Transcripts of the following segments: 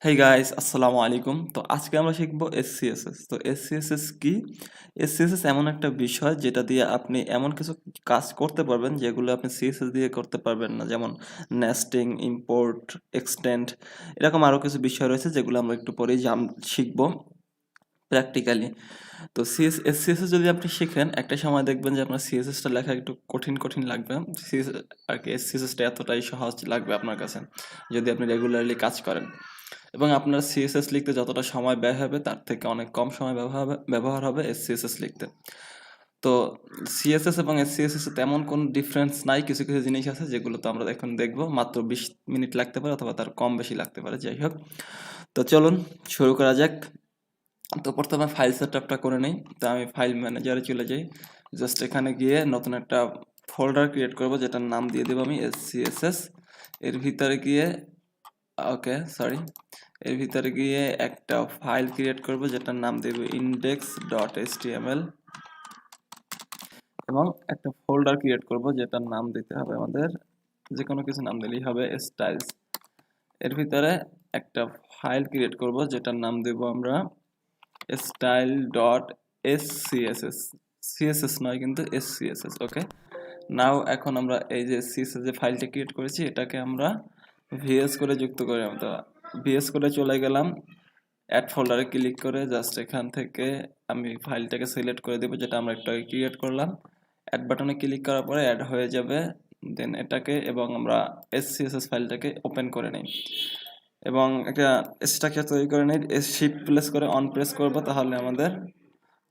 Hey guys আসসালামু আলাইকুম। তো আজকে আমরা শিখব এসসিএসএস। তো এসসিএসএস কি? এসসিএসএস এমন একটা বিষয় যেটা দিয়ে আপনি এমন কিছু কাজ করতে পারবেন যেগুলো আপনি সিএসএস দিয়ে করতে পারবেন না। যেমন নেস্টিং, ইম্পোর্ট, এক্সটেন্ড এরকম আরো কিছু বিষয় রয়েছে যেগুলো আমরা একটু পরেই শিখব প্র্যাকটিক্যালি। তো এসসিএসএস যদি আপনি শিখেন একটা সময় দেখবেন যে আপনার সিএসএসটা লেখা একটু কঠিন লাগবে। সিএস আর কি এসসিএসএসটা এতটাই সহজ লাগবে আপনার কাছে যদি আপনি রেগুলারলি কাজ করেন। এবং আপনার সিএসএস লিখতে যতটা সময় ব্যয় হবে তার থেকে অনেক কম সময় ব্যবহার হবে এসসিএসএস লিখতে। তো সিএসএস এবং এসসিএসএস এ তেমন কোনো ডিফারেন্স নাই, কিছু কিছু জিনিস আছে যেগুলো তো আমরা এখন দেখবো। মাত্র 20 মিনিট লাগতে পারে অথবা তার কম বেশি লাগতে পারে, যাই হোক। তো চলুন শুরু করা যাক। তো প্রথমে ফাইল সেটআপটা করে নেই। তো আমি ফাইল ম্যানেজারে চলে যাই। জাস্ট এখানে গিয়ে নতুন একটা ফোল্ডার ক্রিয়েট করব যেটার নাম দিয়ে দেবো আমি এসসিএসএস। এর ভিতরে গিয়ে ওকে সরি এর ভিতরে গিয়ে একটা ফাইল ক্রিয়েট করব যেটার নাম দেব index.html এবং একটা ফোল্ডার ক্রিয়েট করব যেটার নাম দিতে হবে আমাদের, যে কোনো কিছু নাম দিলেই হবে, স্টাইলস। এর ভিতরে একটা ফাইল ক্রিয়েট করব যেটার নাম দেব আমরা style.scss, সিএসএস নয় কিন্তু এসসিএসএস। ওকে, নাও এখন আমরা এই যে সিএসএস যে ফাইলটা ক্রিয়েট করেছি এটাকে আমরা ভিএস করে যুক্ত করে আমরা ভিএস করে চলে গেলাম। অ্যাড ফোল্ডারে ক্লিক করে জাস্ট এখান থেকে আমি ফাইলটাকে সিলেক্ট করে দেবো যেটা আমরা একটু আগে ক্রিয়েট করলাম। অ্যাড বাটনে ক্লিক করার পরে অ্যাড হয়ে যাবে। দেন এটাকে এবং আমরা এসসিএসএস ফাইলটাকে ওপেন করে নিই এবং একটা স্ট্রাকচার তৈরি করে নিই। শিফট প্রেস করে অন প্রেস করব, তাহলে আমাদের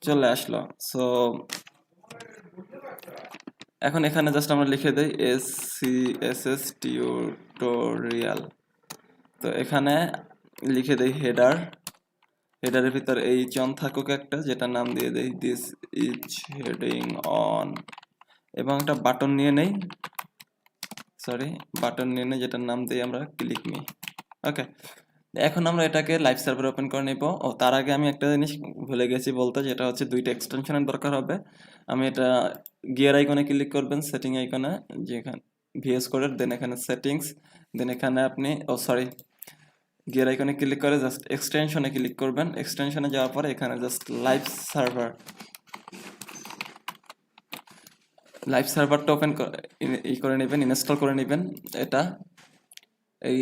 চলে আসলো। সো এখন এখানে জাস্ট আমরা লিখে দেই এসসিএসএস টিউটোরিয়াল। তো এখানে লিখে দেই হেডার। হেডারের ভিতর এই জন থাকুক একটা, যেটা নাম দিয়ে দেই দিস ইজ হেডিং অন, এবং একটা বাটন নিয়ে নেই, যেটার নাম দিই আমরা ক্লিক মি। ওকে, এখন আমরা এটাকে লাইভ সার্ভার ওপেন করে নেব। ও তার আগে আমি একটা জিনিস ভুলে গেছি বলতে, যেটা হচ্ছে দুইটা এক্সটেনশনের দরকার হবে। আমি এটা গিয়ার আইকনে ক্লিক করবেন, সেটিং আইকনে, যেখানে ভিএস কোডের, দেন এখানে সেটিংস, দেন এখানে আপনি গিয়ার আইকনে ক্লিক করে জাস্ট এক্সটেনশনে ক্লিক করবেন। এক্সটেনশনে যাওয়ার পরে এখানে জাস্ট লাইভ সার্ভারটা ওপেন করে নেবেন, ইনস্টল করে নেবেন। এটা এই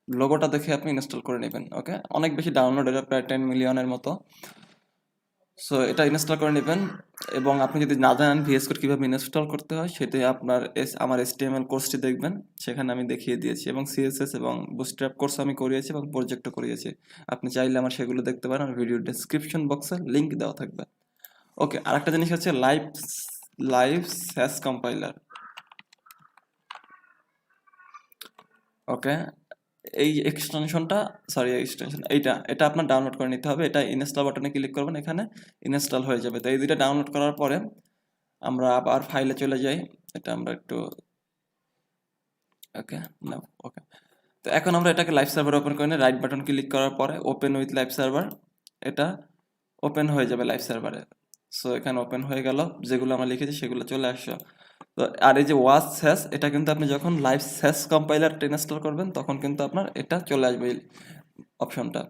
লোগোটা দেখে আপনি ইনস্টল করে নেবেন। ওকে, অনেক বেশি ডাউনলোড, এটা প্রায় 10 মিলিয়নের মতো। সো এটা ইনস্টল করে নেবেন এবং আপনি যদি না জানেন ভিএস কোড কীভাবে ইনস্টল করতে হয়, সেটাই আপনার আমার HTML কোর্সটি দেখবেন, সেখানে আমি দেখিয়ে দিয়েছি। এবং সিএসএস এবং বুটস্ট্র্যাপ কোর্স আমি করিয়েছি এবং প্রজেক্টও করিয়েছি। আপনি চাইলে আমার সেগুলো দেখতে পারেন, আমার ভিডিও ডেসক্রিপশন বক্সে লিঙ্ক দেওয়া থাকবে। ওকে, আরেকটা জিনিস হচ্ছে লাইভ স্যাস কম্পাইলার। ওকে, এই এটা আপনার ডাউনলোড করে নিতে হবে। এটা ইনস্টল বাটনে ক্লিক করবেন, এখানে ইনস্টল হয়ে যাবে। তো এই দুইটা ডাউনলোড করার পরে আমরা আবার ফাইলে চলে যাই। এটা আমরা একটু ওকে না ওকে তো এখন আমরা এটাকে লাইভ সার্ভার ওপেন করে নিই। রাইট বাটন ক্লিক করার পরে ওপেন উইথ লাইভ সার্ভার, এটা ওপেন হয়ে যাবে লাইভ সার্ভারে। সো এখানে ওপেন হয়ে গেল, যেগুলো আমরা লিখেছি সেগুলো চলে আসছে। তো আর এই যে ওয়াজ স্যাস, এটা কিন্তু আপনি যখন লাইভ স্যাস কম্পাইলারটা ইনস্টল করবেন তখন কিন্তু আপনার এটা চলে আসবে এই অপশনটা।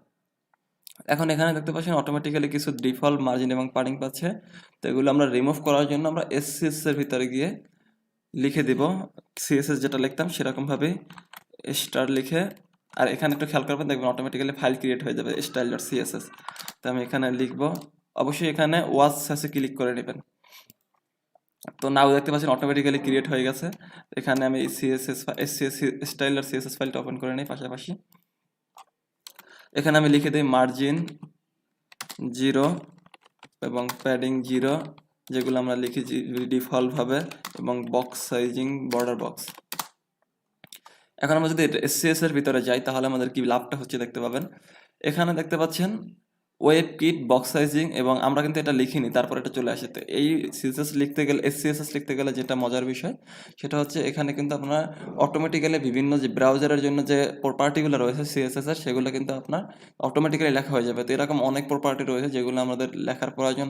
এখন এখানে দেখতে পাচ্ছেন অটোমেটিক্যালি কিছু ডিফল্ট মার্জিন এবং পাডিং পাচ্ছে। তো এগুলো আমরা রিমুভ করার জন্য আমরা এসসিএস এর ভিতরে গিয়ে লিখে দিব সিএসএস যেটা লিখতাম সেরকমভাবে স্টার লিখে, আর এখানে একটু খেয়াল করবেন, দেখবেন অটোমেটিক্যালি ফাইল ক্রিয়েট হয়ে যাবে style.css। তো আমি এখানে লিখব, অবশ্যই এখানে ওয়াজ স্যাসে ক্লিক করে নেবেন। তো নাও দেখতে পাচ্ছেন অটোমেটিক্যালি ক্রিয়েট হয়ে গেছে। এখানে আমি style.css ফাইলটা ওপেন করে নিই পাশাপাশি। এখানে আমি লিখে দিই মার্জিন 0 এবং প্যাডিং 0, যেগুলো আমরা লিখেছি ডিফল্ট ভাবে, এবং বক্স সাইজিং বর্ডার বক্স। এখন আমরা যদি এসসিএস এর ভিতরে যাই তাহলে আমাদের কি লাভটা হচ্ছে দেখতে পাবেন। এখানে দেখতে পাচ্ছেন ওয়েব কিট, বক্স সাইজিং, এবং আমরা কিন্তু এটা লিখিনি, তারপর এটা চলে আসে। তো এই সিএসএস লিখতে গেলে, এসসিএস লিখতে গেলে যেটা মজার বিষয় সেটা হচ্ছে এখানে কিন্তু আপনার অটোমেটিক্যালি বিভিন্ন যে ব্রাউজারের জন্য যে প্রপার্টিগুলো রয়েছে সিএসএস এর, সেগুলো কিন্তু আপনার অটোমেটিক্যালি লেখা হয়ে যাবে। তো এরকম অনেক প্রপার্টি রয়েছে যেগুলো আমাদের লেখার প্রয়োজন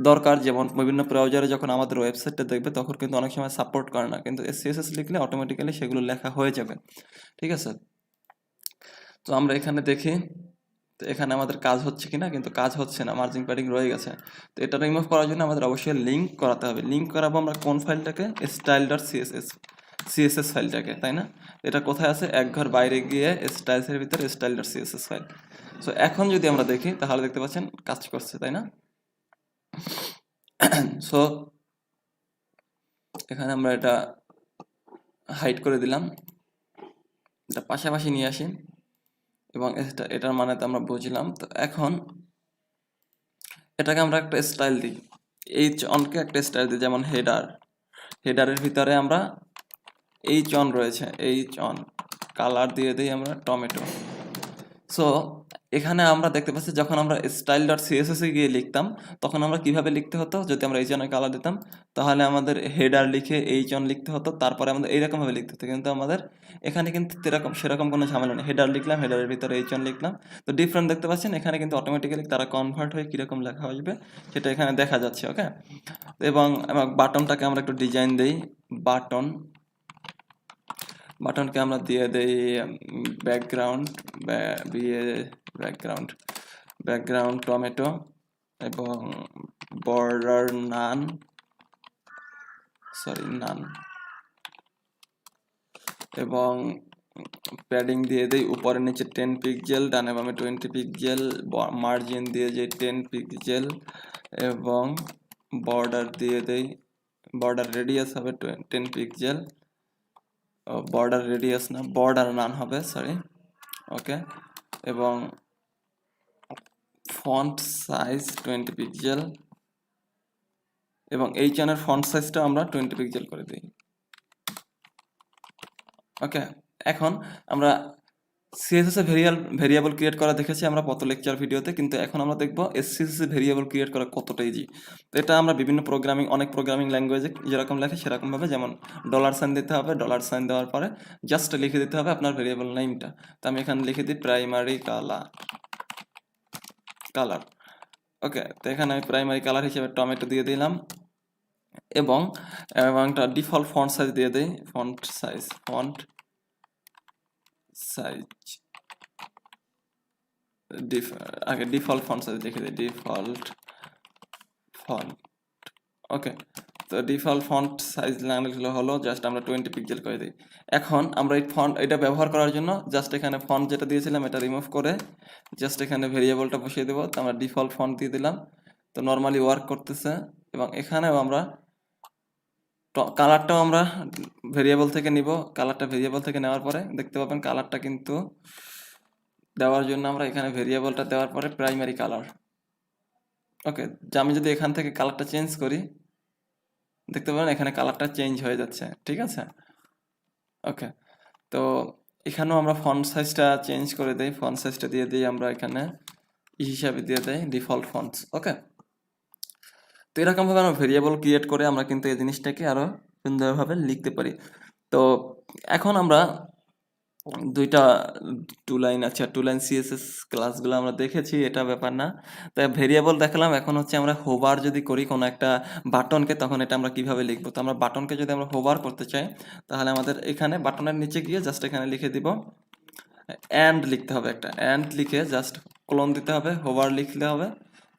দরকার, যেমন বিভিন্ন ব্রাউজারে যখন আমাদের ওয়েবসাইটটা দেখবে তখন কিন্তু অনেক সময় সাপোর্ট করে না, কিন্তু এসসিএস লিখলে অটোমেটিক্যালি সেগুলো লেখা হয়ে যাবে। ঠিক আছে, তো আমরা এখানে দেখি, তো এখানে আমাদের কাজ হচ্ছে কিনা, কিন্তু কাজ হচ্ছে না, মার্জিন প্যাডিং রয়ে গেছে। তো এটা রিমুভ করার জন্য আমাদের অবশ্যই লিঙ্ক করাতে হবে। লিঙ্ক করাবো আমরা কোন ফাইলটাকে? স্টাইল ডট সিএসএস ফাইলটাকে, তাই না? এটা কোথায় আছে? এক ঘর বাইরে গিয়ে স্টাইলসের ভিতরে style dot CSS file. So এখন যদি আমরা দেখি তাহলে দেখতে পাচ্ছেন কাজ করছে, তাই না? সো এখানে আমরা এটা হাইড করে দিলাম, এটা পাশাপাশি নিয়ে আসি এবং এটার মানে তো আমরা বুঝলাম। তো এখন এটাকে আমরা একটা স্টাইল দিই, এইচ অনকে একটা স্টাইল দিই, যেমন হেডারের ভিতরে আমরা এইচ অন রয়েছে, এইচ অন, কালার দিয়ে দিই আমরা টমেটো। সো এখানে আমরা দেখতে পাচ্ছি যখন আমরা স্টাইল ডট সিএসএস এ গিয়ে লিখতাম তখন আমরা কিভাবে লিখতে হতো, যদি আমরা এইচ অনের কালার দিতাম তাহলে আমাদের হেডার লিখে এইচ অন লিখতে হতো, তারপরে আমাদের এইরকম ভাবে লিখতে হতো। কিন্তু আমাদের এখানে কিন্তু সেরকম কোনো ঝামেলা নেই, হেডার লিখলাম, হেডারের ভিতরে এইচ অন লিখলাম, তো ডিফারেন্ট দেখতে পাচ্ছেন। এখানে কিন্তু অটোমেটিক্যালি তারা কনভার্ট হয়ে কীরকম লেখা আসবে সেটা এখানে দেখা যাচ্ছে। ওকে, এবং বাটনটাকে আমরা একটু ডিজাইন দেই, বাটনকে আমরা দিয়ে দেই ব্যাকগ্রাউন্ড টমেটো এবং বর্ডার নান এবং প্যাডিং দিয়ে দেই উপরে নিচে 10 পিক্সেল, ডানে বামে 20 পিক্সেল, মার্জিন দিয়ে যে 10 পিক্সেল এবং বর্ডার দিয়ে দেই, বর্ডার রেডিয়াস হবে 10 পিক্সেল, বর্ডার রেডিয়াস না, বর্ডার নান হবে, সরি। ওকে, এবং ফন্ট সাইজ 20 পিক্সেল এবং এই চ্যানেল ফন্ট সাইজটা আমরা 20 পিক্সেল করে দিই। ওকে, এখন আমরা সিএসএস এ ভেরিয়েবল ক্রিয়েট করা দেখেছি আমরা কত লেকচার ভিডিওতে, কিন্তু এখন আমরা দেখব এসসিএস এ ভেরিয়েবল ক্রিয়েট করা কতটা ইজি। তো এটা আমরা বিভিন্ন অনেক প্রোগ্রামিং ল্যাঙ্গুয়েজে যেরকম লেখে সেরকমভাবে, যেমন $সাইন দিতে হবে, $সাইন দেওয়ার পরে জাস্ট লিখে দিতে হবে আপনার ভেরিয়েবল নেমটা। তো আমি এখানে লিখে দিই প্রাইমারি কালার। ওকে, তো এখানে আমি প্রাইমারি কালার হিসেবে টমেটো দিয়ে দিলাম এবং একটা ডিফল্ট ফন্ট সাইজ দিয়ে দিই, ফন্ট সাইজ আগে ডিফল্ট ফন্ট সাইজ লিখে দিই, ডিফল্ট ফন্ট। ওকে, তো ডিফল্ট ফন্ট সাইজ লিখলে হলো, জাস্ট আমরা 20 পিক্সেল করে দিই। এখন আমরা এই এটা ব্যবহার করার জন্য জাস্ট এখানে ফন্ট যেটা দিয়েছিলাম এটা রিমুভ করে জাস্ট এখানে ভেরিয়েবলটা বসিয়ে দেবো। তো আমরা ডিফল্ট ফন্ট দিয়ে দিলাম, তো নর্মালি ওয়ার্ক করতেছে। এবং এখানেও আমরা কালারটাও আমরা ভেরিয়েবল থেকে নিব, কালারটা ভেরিয়েবল থেকে নেওয়ার পরে দেখতে পাবেন কালারটা কিন্তু দেওয়ার জন্য আমরা এখানে ভেরিয়েবলটা দেওয়ার পরে প্রাইমারি কালার। ওকে, আমি যদি এখান থেকে কালারটা চেঞ্জ করি দেখতে পাবেন এখানে কালারটা চেঞ্জ হয়ে যাচ্ছে, ঠিক আছে? ওকে, তো এখানেও আমরা ফন্ট সাইজটা চেঞ্জ করে দেই, ফন্ট সাইজটা দিয়ে দিই আমরা এখানে হিসাবে দিয়ে দেই ডিফল্ট ফন্টস। ওকে, তো এরকমভাবে আমরা ভেরিয়েবল ক্রিয়েট করে আমরা কিন্তু এই জিনিসটাকে আরও সুন্দরভাবে লিখতে পারি। তো এখন আমরা টু লাইন সিএসএস ক্লাসগুলো আমরা দেখেছি, এটা ব্যাপার না। তাই ভেরিয়েবল দেখালাম, এখন হচ্ছে আমরা হোভার যদি করি কোনো একটা বাটনকে তখন এটা আমরা কিভাবে লিখবো। তো আমরা বাটনকে যদি আমরা হোভার করতে চাই তাহলে আমাদের এখানে বাটনের নিচে গিয়ে জাস্ট এখানে লিখে দিব অ্যান্ড লিখতে হবে, একটা অ্যান্ড লিখে জাস্ট কোলন দিতে হবে, হোভার লিখতে হবে।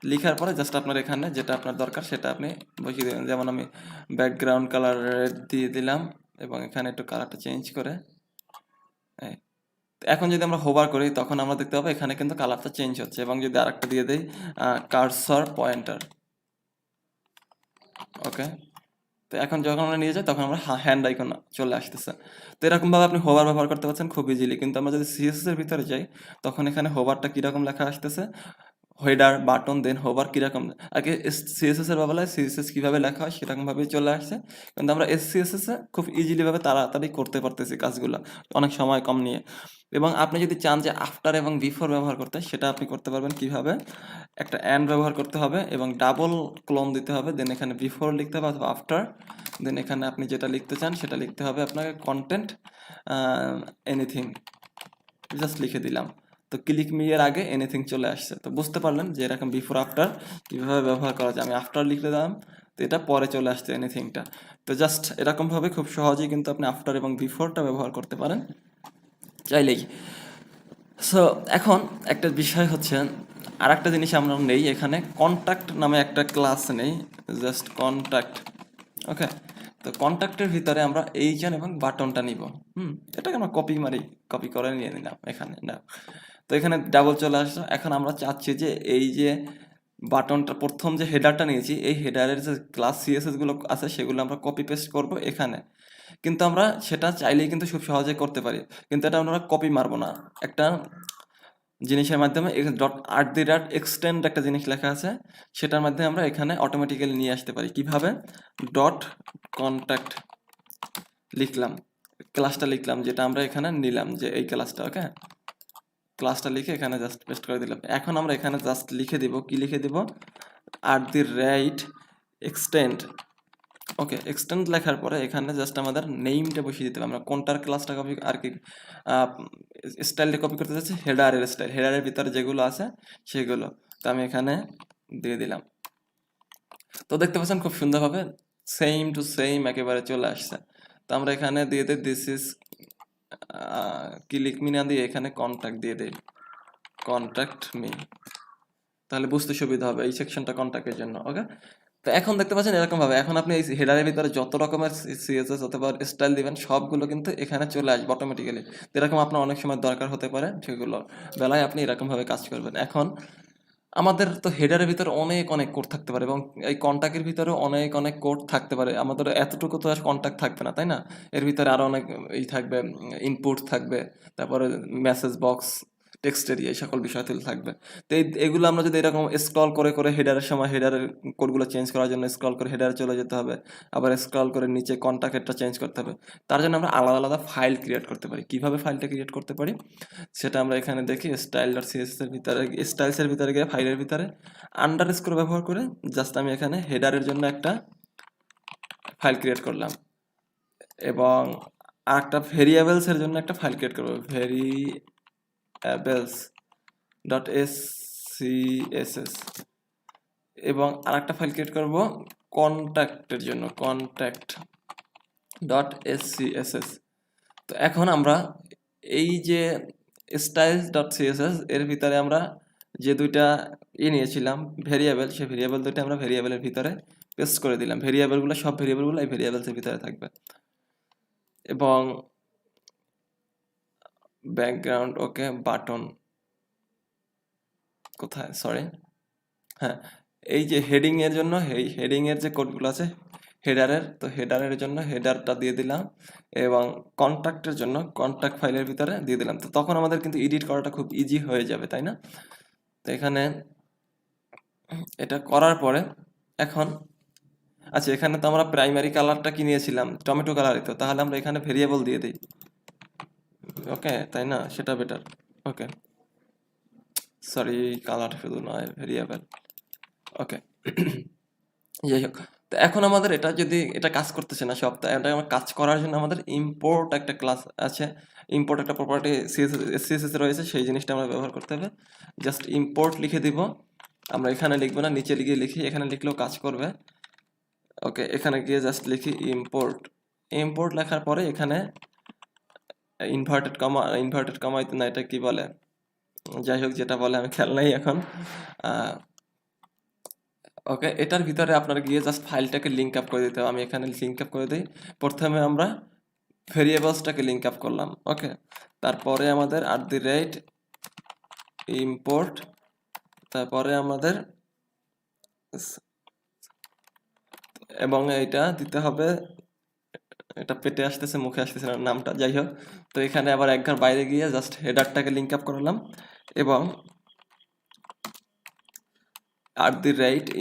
লিখার পরে জাস্ট আপনার এখানে যেটা আপনার দরকার সেটা আপনি বসিয়ে দেবেন। যেমন আমি ব্যাকগ্রাউন্ড কালার রেড দিয়ে দিলাম এবং এখানে একটু কালারটা চেঞ্জ করে, এখন যদি আমরা হোভার করি তখন আমরা দেখতে পাবো এখানে কিন্তু কালারটা চেঞ্জ হচ্ছে। এবং যদি আরেকটা দিয়ে দেই কার্সর পয়েন্টার। ওকে, তো এখন যখন আমরা নিয়ে যাই তখন আমরা হ্যান্ড আইকন চলে আসতেছে। তো এরকমভাবে আপনি হোভার ব্যবহার করতে পারছেন খুব ইজিলি। কিন্তু আমরা যদি সিএসএস এর ভিতরে যাই তখন এখানে হোভারটা কীরকম লেখা আসতেছে, হেডার বাটন দেন হোভার কীরকম, আগে সিএসএস এর বেলায় সিএসএস কীভাবে লেখা হয় সেরকমভাবেই চলে আসছে। কিন্তু আমরা এসসিএসএস এ খুব ইজিলিভাবে তাড়াতাড়ি করতে পারতেছি কাজগুলো অনেক সময় কম নিয়ে। এবং আপনি যদি চান যে আফটার এবং বিফোর ব্যবহার করতে সেটা আপনি করতে পারবেন কিভাবে, একটা অ্যান্ড ব্যবহার করতে হবে এবং ডাবল ক্লোন দিতে হবে, দেন এখানে বিফোর লিখতে হবে অথবা আফটার, দেন এখানে আপনি যেটা লিখতে চান সেটা লিখতে হবে আপনাকে কন্টেন্ট এনিথিং, জাস্ট লিখে দিলাম। তো ক্লিক মি এর আগে এনিথিং চলে আসছে। তো বুঝতে পারলেন যে এরকম বিফোর আফটার কীভাবে ব্যবহার করা যায়। আমি আফটার লিখে দিলাম তো এটা পরে চলে আসছে এনিথিংটা। তো জাস্ট এরকমভাবে খুব সহজেই কিন্তু আপনি আফটার এবং বিফোরটা ব্যবহার করতে পারেন চাইলেই। সো এখন একটা বিষয় হচ্ছে আরেকটা জিনিস আমরা নেই এখানে কন্টাক্ট নামে একটা ক্লাস নেই, জাস্ট কন্টাক্ট। ওকে, তো কন্টাক্টের ভিতরে আমরা এইচএন এবং বাটনটা নিব। এটাকে আমরা কপি মারি, কপি করে নিয়ে নিলাম এখানে না। তো এখানে ডাবল চলে আসলো। এখন আমরা চাচ্ছি যে এই যে বাটনটা প্রথম যে হেডারটা নিয়েছি এই হেডারের যে ক্লাস সিএসএস গুলো আছে সেগুলো আমরা কপি পেস্ট করব এখানে। কিন্তু আমরা সেটা চাইলেই কিন্তু খুব সহজে করতে পারি, কিন্তু এটা আমরা কপি মারবো না। একটা জিনিসের মাধ্যমে ডট আট দি ডট এক্সটেন্ড একটা জিনিস লেখা আছে, সেটার মাধ্যমে আমরা এখানে অটোমেটিক্যালি নিয়ে আসতে পারি। কিভাবে? ডট কন্ট্যাক্ট লিখলাম, ক্লাসটা লিখলাম যেটা আমরা এখানে নিলাম, যে এই ক্লাসটা। ওকে, ক্লাসটা লিখে এখানে জাস্ট পেস্ট করে দিলাম। এখন আমরা এখানে জাস্ট লিখে দিব, কি লিখে দিব? আট the right extend. Okay, extend লেখার পরে এখানে জাস্ট আমাদের নেইমটা বসিয়ে দিতে হবে। আমরা কোনটার ক্লাসটা কপি আর কি স্টাইলটা কপি করতে চাচ্ছি, হেডারের স্টাইল, হেডারের ভিতরে যেগুলো আছে সেগুলো। তো আমি এখানে দিয়ে দিলাম। তো দেখতে পাচ্ছেন খুব সুন্দরভাবে সেম টু সেম একেবারে চলে আসছে। তো আমরা এখানে দিয়ে দিই দিস ইজ ক্লিক মি না দিয়ে এখানে কন্ট্যাক্ট দিয়ে দিই, কন্ট্যাক্ট মি, তাহলে বুঝতে সুবিধা হবে এই সেকশনটা কন্ট্যাক্টের জন্য। ওকে, তো এখন দেখতে পাচ্ছেন এরকম ভাবে এখন আপনি এই হেডারের ভিতরে যত রকমের সিএসএস অথবা স্টাইল দিবেন সবগুলো কিন্তু এখানে চলে আসবে অটোমেটিক্যালি। এরকম আপনার অনেক সময় দরকার হতে পারে, সেগুলো বেলায় আপনি এরকম ভাবে কাজ করবেন। এখন আমাদের তো হেডারের ভিতরে অনেক অনেক কোড থাকতে পারে এবং এই কন্টাক্টের ভিতরেও অনেক অনেক কোড থাকতে পারে। আমাদের এতটুকু তো আর কন্টাক্ট থাকবে না, তাই না? এর ভিতরে আরো অনেক থাকবে, ইনপুট থাকবে, তারপরে মেসেজ বক্স, টেক্সট এরিয়া, এই সকল বিষয় থাকবে। তো এগুলো আমরা যদি এরকম স্ক্রল করে করে হেডারের সময় হেডারের কোডগুলো চেঞ্জ করার জন্য স্ক্রল করে হেডারে চলে যেতে হবে, আবার স্ক্রল করে নিচে কন্টাক্টেরটা চেঞ্জ করতে হবে। তার জন্য আমরা আলাদা আলাদা ফাইল ক্রিয়েট করতে পারি। কিভাবে ফাইলটা ক্রিয়েট করতে পারি সেটা আমরা এখানে দেখি। স্টাইল ডট সিএসএস এর ভিতরে, স্টাইলসের ভিতরে গিয়ে ফাইলের ভিতরে আন্ডারস্কোর ব্যবহার করে জাস্ট আমি এখানে হেডারের জন্য একটা ফাইল ক্রিয়েট করলাম এবং আরেকটা ভেরিয়েবলস এর জন্য একটা ফাইল ক্রিয়েট করব, ভেরিয়েবলস ডট এসসিএসএস, এবং আরেকটা ফাইল ক্রিয়েট করব কন্ট্যাক্টের জন্য, কন্ট্যাক্ট ডট এসসিএসএস। তো এখন আমরা এই যে স্টাইলস ডট সিএসএস এর ভিতরে আমরা যে দুইটা নিয়েছিলাম ভেরিয়েবল, সেই ভেরিয়েবল দুইটা আমরা ভেরিয়েবলের ভিতরে পেস্ট করে দিলাম। ভেরিয়েবলগুলো সব ভেরিয়েবলগুলো এই ভেরিয়েবলসের ভিতরে থাকবে এবং ব্যাকগ্রাউন্ড। ওকে, বাটন কোথায়? সরি, হ্যাঁ, এই যে হেডিং এর জন্য এই হেডিং এর যে কোডগুলো আছে হেডারের, তো হেডারের জন্য হেডারটা দিয়ে দিলাম এবং কন্ট্যাক্টের জন্য কন্ট্যাক্ট ফাইলের ভিতরে দিয়ে দিলাম। তো তখন আমাদের কিন্তু এডিট করাটা খুব ইজি হয়ে যাবে, তাই না? তো এখানে এটা করার পরে এখন আচ্ছা, এখানে তো আমরা প্রাইমারি কালারটা কি নিয়েছিলাম? টমেটো কালারই তো, তাহলে আমরা এখানে ভেরিয়েবল দিয়ে দিই। ওকে, তাই না? সেটা বেটার। ওকে, সরি, কালার শুধু নয়, ভেরিয়েবল। ওকে, যাই হোক, তো এখন আমাদের এটা যদি এটা কাজ করতেছে না সব, তাই এটা কাজ করার জন্য আমাদের ইম্পোর্ট একটা ক্লাস আছে, ইম্পোর্ট একটা প্রপার্টি সিএসএস রয়েছে, সেই জিনিসটা আমরা ব্যবহার করতে হবে। জাস্ট ইম্পোর্ট লিখে দিব, আমরা এখানে লিখবো না, নিচে লিখে লিখি, এখানে লিখলেও কাজ করবে। ওকে, এখানে গিয়ে জাস্ট লিখি ইম্পোর্ট। ইম্পোর্ট লেখার পরে এখানে ইনভার্টেড কমা না, এটা কি বলে, যাই হোক যেটা বলে আমি খেয়াল নাই এখন। ওকে, এটার ভিতরে আপনার গিয়ে জাস্ট ফাইলটাকে লিঙ্ক আপ করে দিতে হবে। আমি এখানে লিঙ্ক আপ করে দিই। প্রথমে আমরা ভেরিয়েবলসটাকে লিঙ্ক আপ করলাম। ওকে, তারপরে আমাদের @import, তারপরে আমাদের এবং এটা দিতে হবে, এটা পেটে আসতেছে, মুখে আসতেছে না নামটা, যাই হোক। তো এখানে আবার একবার বাইরে গিয়ে জাস্ট হেডারটাকে লিঙ্ক আপ করলাম এবং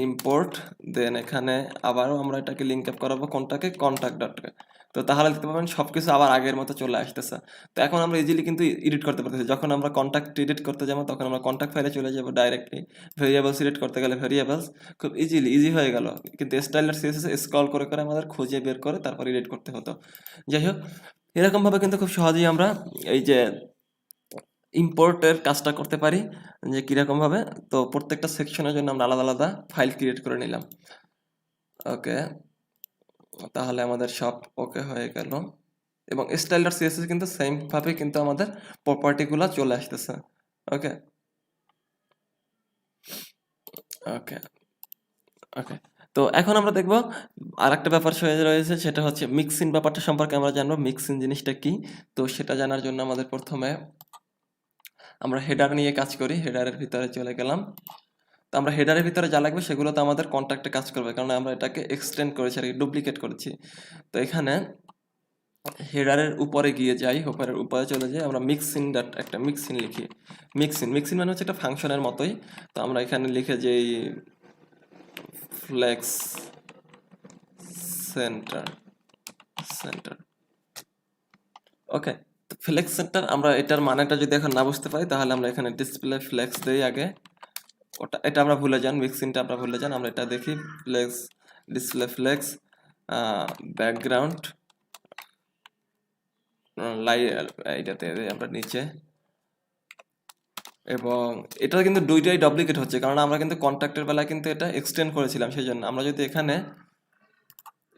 @import, দেন এখানে আবারও আমরা এটাকে লিঙ্ক আপ করাবো কোনটাকে, কন্ট্যাক্ট ডটকে। তো তাহলে দেখতে পাবেন সবকিছু আবার আগের মতো চলে আসতেছে। তো এখন আমরা ইজিলি কিন্তু এডিট করতে পারতেছি। যখন আমরা কন্ট্যাক্ট এডিট করতে যাবো তখন আমরা কন্ট্যাক্ট ফাইলে চলে যাবো ডাইরেক্টলি। ভেরিয়েবলস এডিট করতে গেলে ভেরিয়েবলস, খুব ইজি হয়ে গেল। কিন্তু স্টাইলার সিএসএস স্ক্রল করে করে আমাদের খুঁজে বের করে তারপর এডিট করতে হতো। যাই হোক, এরকমভাবে কিন্তু খুব সহজেই আমরা এই যে ইম্পোর্টের কাজটা করতে পারি। যে কিরকম ভাবে, তো প্রত্যেকটা সেকশনের জন্য আমরা আলাদা আলাদা ফাইল ক্রিয়েট করে নিলাম। ওকে, তাহলে আমাদের সব ওকে হয়ে গেল এবং স্টাইল ডট সিএসএস কিন্তু সেম ভাবে কিন্তু আমাদের প্রপার্টিগুলো চলে আসতেছে। ওকে ওকে ওকে তো এখন আমরা দেখব আরেকটা ব্যাপার রয়েছে, সেটা হচ্ছে মিক্সিং ব্যাপারটা সম্পর্কে আমরা জানবো মিক্সিং জিনিসটা কি। তো সেটা জানার জন্য আমাদের প্রথমে আমরা হেডার নিয়ে কাজ করি, হেডারের ভিতরে চলে গেলাম। তো আমরা হেডারের ভিতরে যা লাগবে সেগুলো তো আমাদের কন্ট্যাক্টে কাজ করবে, কারণ আমরা এটাকে এক্সটেন্ড করেছি আর ডুপ্লিকেট করেছি। তো এখানে হেডারের উপরে গিয়ে যাই, উপরের উপরে চলে যাই, আমরা মিক্সিং ডাট একটা মিক্সিং লিখি। মিক্সিং মানে হচ্ছে একটা ফাংশনের মতোই। তো আমরা এখানে লিখে যাই ফ্লেক্স সেন্টার সেন্টার ওকে। তো ফ্লেক্স সেন্টার, আমরা এটার মানেটা যদি এখন না বুঝতে পারি তাহলে আমরা এখানে ডিসপ্লে ফ্লেক্স দেই আগে। এটা আমরা ভুলে যান, মিক্সিংটা আমরা ভুলে যান, আমরা এটা দেখি ফ্লেক্স ডিসপ্লে ফ্লেক্স ব্যাকগ্রাউন্ড এইটাতে আমরা নিচে, এবং এটা কিন্তু দুইটাই ডুপ্লিকেট হচ্ছে কারণ আমরা কিন্তু কন্ট্যাক্টের বেলায় কিন্তু এটা এক্সটেন্ড করেছিলাম। সেই জন্য আমরা যদি এখানে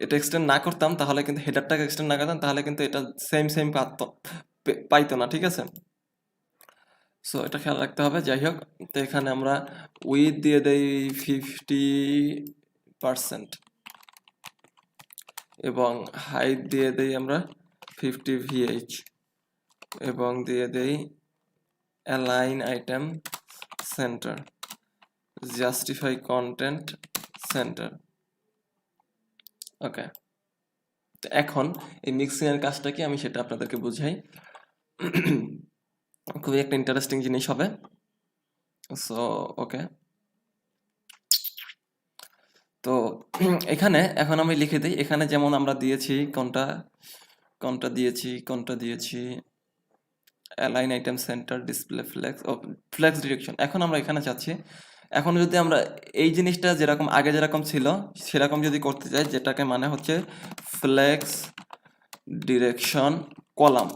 এটা এক্সটেন্ড না করতাম তাহলে কিন্তু হেডারটাকে এক্সটেন্ড না করতাম তাহলে কিন্তু এটা সেম পাইতো না, ঠিক আছে। সো এটা খেয়াল রাখতে হবে। যাই হোক, তো এখানে আমরা উইথ দিয়ে দেই 50% এবং হাইট দিয়ে দেই আমরা 50 VH এবং দিয়ে দেই align item centre, justify content centre. Okay, তো এখন এই মিক্সিং এর কাজটা কি আমি সেটা আপনাদেরকে বুঝাই। খুবই একটা ইন্টারেস্টিং জিনিস হবে। সো ওকে, তো এখানে এখন আমি লিখে দিই, এখানে যেমন আমরা দিয়েছি কোনটা দিয়েছি align item centre display flex ও ফ্লেক্স ডিরেকশন। এখন আমরা এখানে চাচ্ছি, এখন যদি আমরা এই জিনিসটা যেরকম আগে যেরকম ছিল সেরকম যদি করতে চাই, যেটাকে মানে হচ্ছে ফ্লেক্স ডিরেকশন কলাম।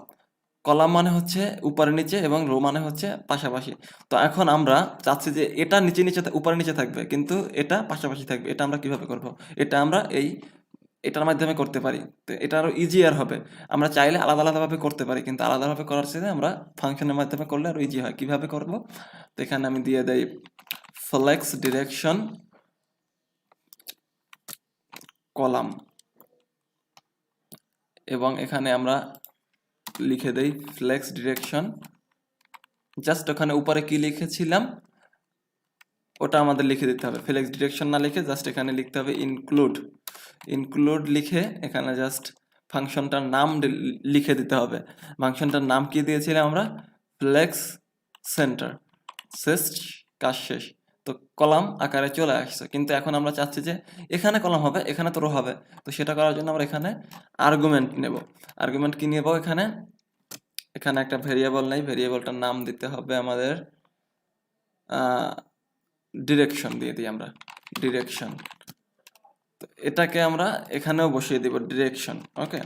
কলাম মানে হচ্ছে উপরে নিচে এবং রো মানে হচ্ছে পাশাপাশি। তো এখন আমরা চাচ্ছি যে এটা নিচে নিচে উপরে নিচে থাকবে কিন্তু এটা পাশাপাশি থাকবে। এটা আমরা কিভাবে করব? এটা আমরা এটার মাধ্যমে করতে পারি। তো এটা আরো ইজিয়ার হবে। আমরা চাইলে আলাদা আলাদাভাবে করতে পারি, কিন্তু আলাদাভাবে করার চেয়ে আমরা ফাংশনের মাধ্যমে করলে আরো ইজি হয়। কিভাবে করব? তো এখানে আমি দিয়ে দেই ফ্লেক্স ডিরেকশন কলাম এবং এখানে আমরা লিখে দেই ফ্লেক্স ডিরেকশন, জাস্ট ওখানে উপরে কি লিখেছিলাম ওটা আমাদের লিখে দিতে হবে। ফ্লেক্স ডিরেকশন না লিখে জাস্ট এখানে লিখতে হবে ইনক্লুড লিখে এখানে জাস্ট ফাংশনটার নাম লিখে দিতে হবে। ফাংশনটার নাম কি দিয়েছিলাম আমরা? Flex centre. কাজ শেষ। তো কলাম আকারে চলে আসছে, কিন্তু এখন আমরা চাচ্ছি যে এখানে কলাম হবে, এখানে তো রো হবে। তো সেটা করার জন্য আমরা এখানে আর্গুমেন্ট নেব। আর্গুমেন্ট কি নেব? এখানে একটা ভেরিয়েবল নেই, ভেরিয়েবলটার নাম দিতে হবে আমাদের ডিরেকশন দিয়ে দিই আমরা, ডিরেকশন। তো এটাকে আমরা এখানেও বসিয়ে দিব ডিরেকশন। ওকে,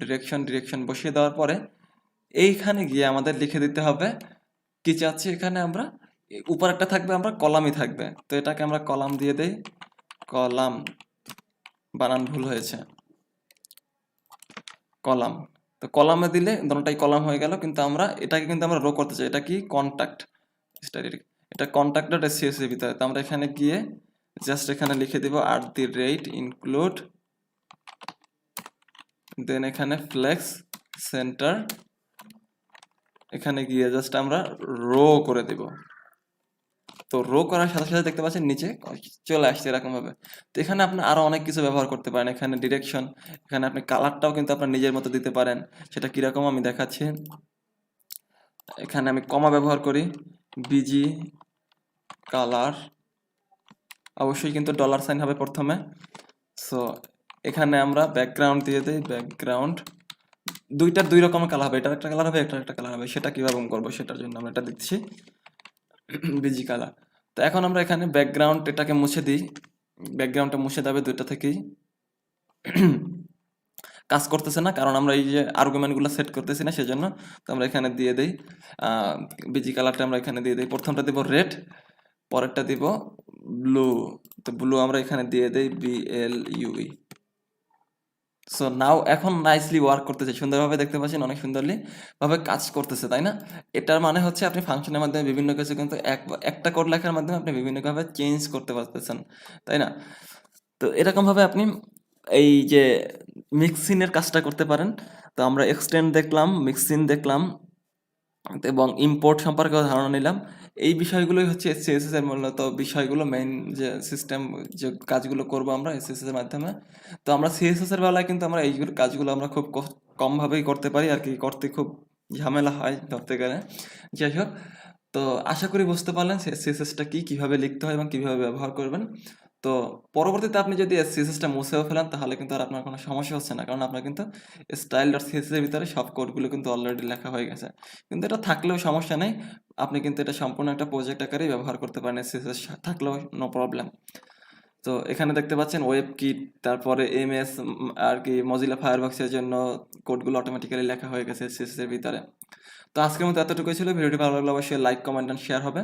ডিরেকশন বসিয়ে দেওয়ার পরে এইখানে গিয়ে আমাদের লিখে দিতে হবে কি চাচ্ছি। এখানে আমরা উপর একটা থাকবে, আমরা কলামই থাকবে। তো এটাকে আমরা কলাম দিয়ে দেই, কলাম, বানান ভুল হয়েছে, কলাম। তো কলামে দিলে দুটোটাই কলাম হয়ে গেল, কিন্তু আমরা এটাকে কিন্তু আমরা রো করতে চাই। এটা কি? কন্টাক্ট, এটা contact.scs এর ভিতরে। তো আমরা এখানে গিয়ে জাস্ট এখানে লিখে দিব @include, দেন এখানে ফ্লেক্স সেন্টার, এখানে গিয়ে জাস্ট আমরা রো করে দিব। তো রো করার সাথে সাথে দেখতে পাচ্ছেন নিচে চলে আসছে এরকম ভাবে। তো এখানে আপনি আরো অনেক কিছু ব্যবহার করতে পারেন। এখানে ডিরেকশন, এখানে আপনি কালারটাও কিন্তু আপনার নিজের মতো দিতে পারেন। সেটা কিরকম আমি দেখাচ্ছি। এখানে আমি কমা ব্যবহার করি, বিজি কালার, অবশ্যই কিন্তু $সাইন হবে প্রথমে। সো এখানে আমরা ব্যাকগ্রাউন্ড দিয়ে দিই, ব্যাকগ্রাউন্ড দুইটার দুই রকমের কালার হবে, এটার একটা কালার হবে, এটার একটা কালার হবে। সেটা কিভাবে করবো সেটার জন্য আমরা এটা দিচ্ছি বিজি কালার। তো এখন আমরা এখানে ব্যাকগ্রাউন্ড এটাকে মুছে দিই, ব্যাকগ্রাউন্ডটা মুছে যাবে দুইটা থেকেই। কাজ করতেছে না কারণ আমরা এই যে আর্গুমেন্টগুলো সেট করতেছি না সেজন্য। তো আমরা এখানে দিয়ে দেই বিজি কালারটা আমরা এখানে দিয়ে দিই। প্রথমটা দিব রেড, পরেরটা দিব ব্লু। তো ব্লু আমরা এখানে দিয়ে দেই BLUE। সো নাও এখন নাইসলি ওয়ার্ক করতেছে, সুন্দরভাবে দেখতে পাচ্ছেন, অনেক সুন্দরলি ভাবে কাজ করতেছে, তাই না? এটার মানে হচ্ছে আপনি ফাংশনের মাধ্যমে বিভিন্ন কিছু কিন্তু একটা কোড লেখার মাধ্যমে আপনি বিভিন্নভাবে চেঞ্জ করতে পারতেছেন, তাই না? তো এরকমভাবে আপনি এই যে মিক্সিনের কাজটা করতে পারেন। তো আমরা এক্সটেন্ড দেখলাম, মিক্সিন দেখলাম এবং ইম্পোর্ট সম্পর্কেও ধারণা নিলাম। এই বিষয়গুলোই হচ্ছে এসসিএসএস এর মূলত বিষয়গুলো, মেইন যে সিস্টেম, যে কাজগুলো করব আমরা এসসিএসএস এর মাধ্যমে। তো আমরা সিএসএস এর বেলায় কিন্তু আমরা এইগুলো কাজগুলো আমরা খুব কমভাবেই করতে পারি আর কি, করতে খুব ঝামেলা হয় ধরতে গেলে। যাই হোক, তো আশা করি বুঝতে পারলেন সিএসএসটা কি, কিভাবে লিখতে হয় এবং কিভাবে ব্যবহার করবেন। তো পরবর্তীতে আপনি যদি সিএসএসটা মুছেও ফেলেন তাহলে কিন্তু আর আপনার কোনো সমস্যা হচ্ছে না, কারণ আপনার কিন্তু স্টাইল ডট সিএসএস এর ভিতরে সব কোডগুলো কিন্তু অলরেডি লেখা হয়ে গেছে। কিন্তু এটা থাকলেও সমস্যা নেই, আপনি কিন্তু এটা সম্পূর্ণ একটা প্রজেক্ট আকারেই ব্যবহার করতে পারেন, সিএসএস থাকলেও নো প্রবলেম। তো এখানে দেখতে পাচ্ছেন ওয়েব কিট, তারপরে এমএস আর কি মজিলা ফায়ারবক্সের জন্য কোডগুলো অটোমেটিক্যালি লেখা হয়ে গেছে সিএসএস এর ভিতরে। তো আজকের মতো এতটুকুই ছিল। ভিডিওটি ভালো লাগলে অবশ্যই লাইক, কমেন্ট এন্ড শেয়ার হবে।